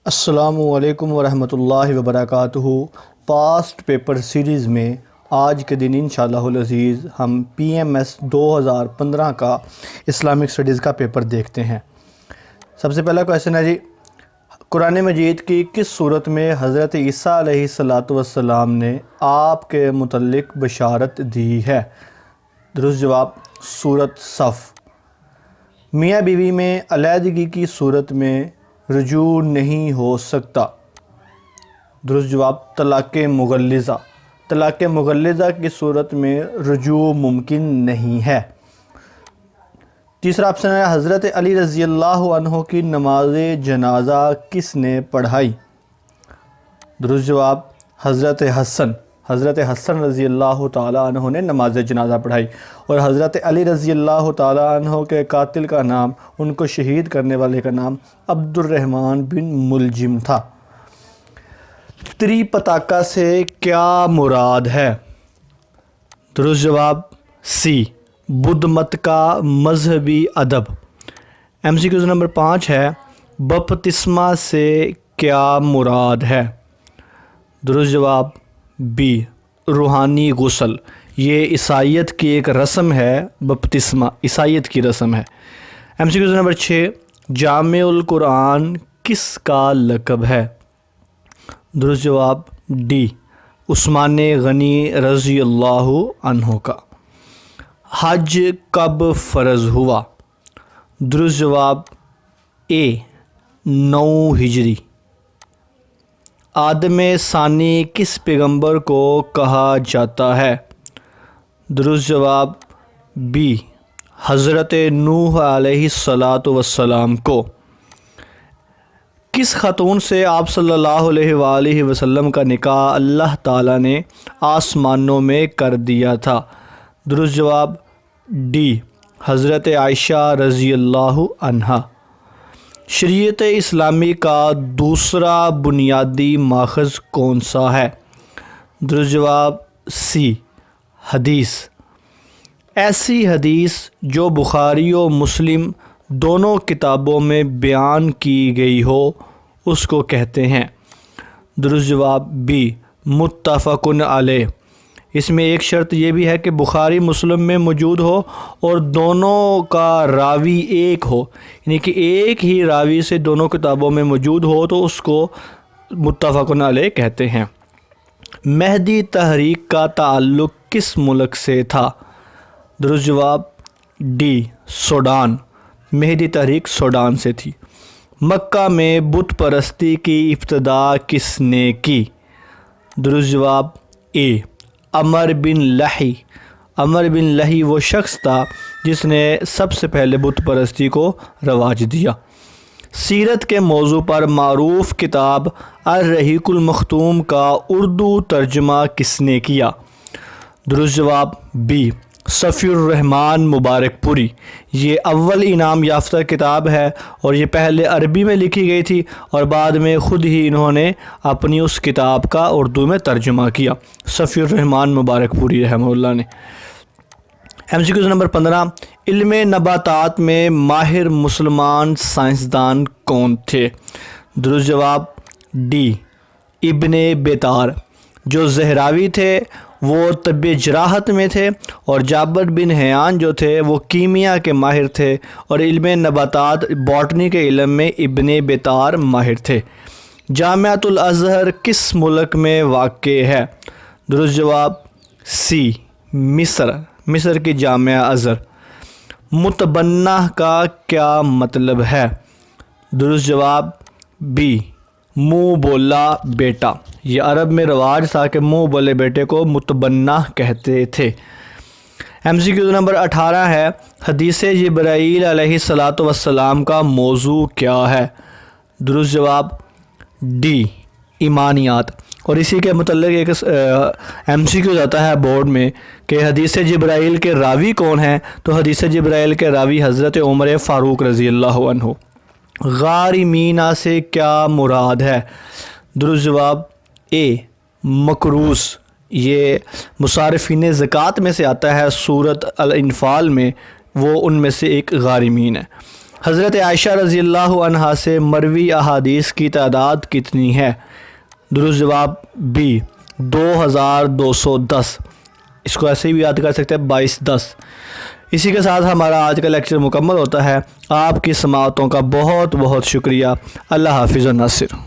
السلام علیکم ورحمۃ اللہ وبرکاتہ۔ پاسٹ پیپر سیریز میں آج کے دن انشاءاللہ العزیز ہم PMS 2015 کا اسلامک اسٹڈیز کا پیپر دیکھتے ہیں۔ سب سے پہلا کویشچن ہے جی، قرآن مجید کی کس صورت میں حضرت عیسیٰ علیہ السلام نے آپ کے متعلق بشارت دی ہے؟ درست جواب سورۃ صف۔ میاں بیوی میں علیحدگی کی صورت میں رجوع نہیں ہو سکتا۔ درست جواب طلاق مغلظہ۔ طلاق مغلظہ کی صورت میں رجوع ممکن نہیں ہے۔ تیسرا آپشن ہے، حضرت علی رضی اللہ عنہ کی نماز جنازہ کس نے پڑھائی؟ درست جواب حضرت حسن رضی اللہ تعالیٰ عنہ نے نماز جنازہ پڑھائی، اور حضرت علی رضی اللہ تعالیٰ عنہ کے قاتل کا نام، ان کو شہید کرنے والے کا نام عبد الرحمن بن ملجم تھا۔ تریپتاکا سے کیا مراد ہے؟ درست جواب سی، بدھ مت کا مذہبی ادب۔ MCQ نمبر 5 ہے، بپتسمہ سے کیا مراد ہے؟ درست جواب بی، روحانی غسل۔ یہ عیسائیت کی ایک رسم ہے، بپتسمہ عیسائیت کی رسم ہے۔ MCQ نمبر 6، جامع القرآن کس کا لقب ہے؟ درست جواب ڈی، عثمان غنی رضی اللہ عنہ کا۔ حج کب فرض ہوا؟ درست جواب اے، 9 ہجری۔ آدم ثانی کس پیغمبر کو کہا جاتا ہے؟ درست جواب بی، حضرت نوح علیہ السلام کو۔ کس خاتون سے آپ صلی اللہ علیہ وآلہ وسلم کا نکاح اللہ تعالیٰ نے آسمانوں میں کر دیا تھا؟ درست جواب ڈی، حضرت عائشہ رضی اللہ عنہا۔ شریعت اسلامی کا دوسرا بنیادی ماخذ کون سا ہے؟ درست جواب سی، حدیث۔ ایسی حدیث جو بخاری و مسلم دونوں کتابوں میں بیان کی گئی ہو اس کو کہتے ہیں؟ درست جواب بی، متفق علیہ۔ اس میں ایک شرط یہ بھی ہے کہ بخاری مسلم میں موجود ہو اور دونوں کا راوی ایک ہو، یعنی کہ ایک ہی راوی سے دونوں کتابوں میں موجود ہو تو اس کو متفق علیہ کہتے ہیں۔ مہدی تحریک کا تعلق کس ملک سے تھا؟ درست جواب ڈی، سوڈان۔ مہدی تحریک سوڈان سے تھی۔ مکہ میں بت پرستی کی ابتدا کس نے کی؟ درست جواب اے، عمر بن لہی۔ عمر بن لہی وہ شخص تھا جس نے سب سے پہلے بت پرستی کو رواج دیا۔ سیرت کے موضوع پر معروف کتاب الرحیق المختوم کا اردو ترجمہ کس نے کیا؟ درست جواب بی، صفی الرحمن مبارک پوری۔ یہ اول انعام یافتہ کتاب ہے اور یہ پہلے عربی میں لکھی گئی تھی اور بعد میں خود ہی انہوں نے اپنی اس کتاب کا اردو میں ترجمہ کیا، صفی الرحمن مبارک پوری رحمہ اللہ نے۔ MCQ نمبر 15، علم نباتات میں ماہر مسلمان سائنسدان کون تھے؟ درست جواب ڈی، ابن بیطار۔ جو زہراوی تھے وہ طب جراحت میں تھے، اور جابر بن حیان جو تھے وہ کیمیا کے ماہر تھے، اور علم نباتات باٹنی کے علم میں ابن بیطار ماہر تھے۔ جامعۃ الازہر کس ملک میں واقع ہے؟ درست جواب سی، مصر کی جامعہ ازہر۔ متبنہ کا کیا مطلب ہے؟ درست جواب بی، منہ بولا بیٹا۔ یہ عرب میں رواج تھا کہ منہ بولے بیٹے کو متبنہ کہتے تھے۔ MCQ نمبر 18 ہے، حدیث جبرائیل علیہ السلام کا موضوع کیا ہے؟ درست جواب ڈی، ایمانیات۔ اور اسی کے متعلق ایک MCQ جاتا ہے بورڈ میں کہ حدیث جبرائیل کے راوی کون ہیں؟ تو حدیث جبرائیل کے راوی حضرت عمر فاروق رضی اللہ عنہ۔ غار مینا سے کیا مراد ہے؟ درست جواب اے، مکروس۔ یہ مصارفین زکوٰۃ میں سے آتا ہے، سورۃ الانفال میں وہ ان میں سے ایک غارمین ہے۔ حضرت عائشہ رضی اللہ عنہا سے مروی احادیث کی تعداد کتنی ہے؟ درست جواب بی 2210۔ اس کو ایسے بھی یاد کر سکتے ہیں 2210۔ اسی کے ساتھ ہمارا آج کا لیکچر مکمل ہوتا ہے۔ آپ کی سماعتوں کا بہت بہت شکریہ۔ اللہ حافظ و ناصر۔